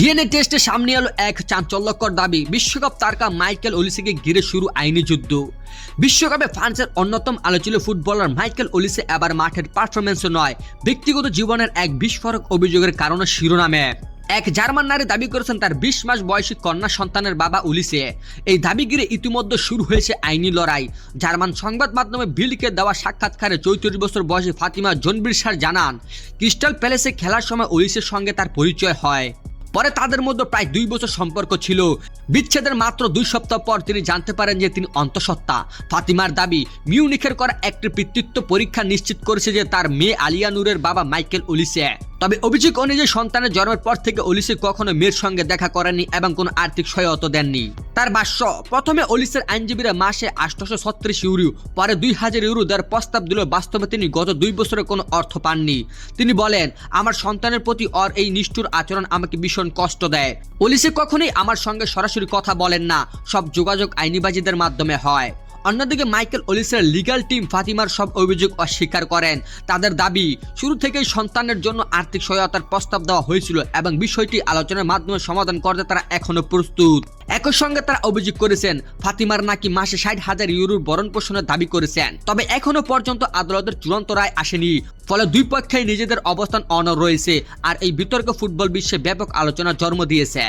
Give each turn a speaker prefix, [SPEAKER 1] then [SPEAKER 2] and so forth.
[SPEAKER 1] DNA টেস্টে সামনে এলো এক চাঞ্চল্যকর দাবি। বিশ্বকাপ তারকা মাইকেল ওলিসেকে ঘিরে শুরু আইনি যুদ্ধ। বিশ্বকাপে ফ্রান্সের অন্যতম আলোচিত ফুটবলার মাইকেল ওলিসে এবার মাঠের পারফরমেন্স নয়, ব্যক্তিগত জীবনের এক বিস্ফোরক অভিযোগের কারণে শিরোনামে। এক জার্মান নারী দাবি করেছেন তার 20 মাস বয়সী কন্যা সন্তানের বাবা ওলিসে। এই দাবি ঘিরে ইতিমধ্যে শুরু হয়েছে আইনি লড়াই। জার্মান সংবাদ মাধ্যমে বিল্ডকে দেওয়া সাক্ষাৎকারে 34 বছর বয়সী ফাতিমা জনবিরসার জানান, ক্রিস্টাল প্যালেসে খেলার সময় ওলিসের সঙ্গে তার পরিচয় হয়। পরে তাদের মধ্যে প্রায় 2 বছর সম্পর্ক ছিল। বিচ্ছেদের মাত্র 2 সপ্তাহ পর তিনি জানতে পারেন যে তিনি অন্তঃসত্ত্বা। ফাতিমার দাবি, মিউনিখের করা একটি পিতৃত্ব পরীক্ষা নিশ্চিত করেছে যে তার মেয়ে আলিয়া নূরের বাবা মাইকেল ওলিসে। তবে অভিযোগ অনুযায়ী সন্তানের জন্মের পর থেকে ওলিসে কখনো মেয়ের সঙ্গে দেখা করেননি এবং কোনো আর্থিক সহায়তা দেননি। তার ভাষ্য, প্রথমে ওলিসের আইনজীবীরা মাসে 836 ইউরো, পরে 2000 ইউরো দেওয়ার প্রস্তাব দিল। বাস্তবে তিনি গত 2 বছরে কোনো অর্থ পাননি। তিনি বলেন, আমার সন্তানের প্রতি ওর এই নিষ্ঠুর আচরণ আমাকে ভীষণ কষ্ট দেয়। ওলিসে কখনোই আমার সঙ্গে সরাসরি কথা বলেন না, সব যোগাযোগ আইনিবাজিদের মাধ্যমে হয়। অন্যদিকে মাইকেল ওলিসের লিগ্যাল টিম ফাতিমার সব অভিযোগ অস্বীকার করেন। তাদের দাবি, শুরু থেকেই সন্তানের জন্য আর্থিক সহায়তার প্রস্তাব দেওয়া হয়েছিল এবং বিষয়টি আলোচনার মাধ্যমে সমাধান করতে তারা এখনো প্রস্তুত। একই সঙ্গে তারা অভিযোগ করেছেন ফাতিমার নাকি মাসে 60,000 ইউরোর ভরণ পোষণের দাবি করেছেন। তবে এখনো পর্যন্ত আদালতের চূড়ান্ত রায় আসেনি। ফলে দুই পক্ষেই নিজেদের অবস্থান অনড় রয়েছে আর এই বিতর্ক ফুটবল বিশ্বে ব্যাপক আলোচনার জন্ম দিয়েছে।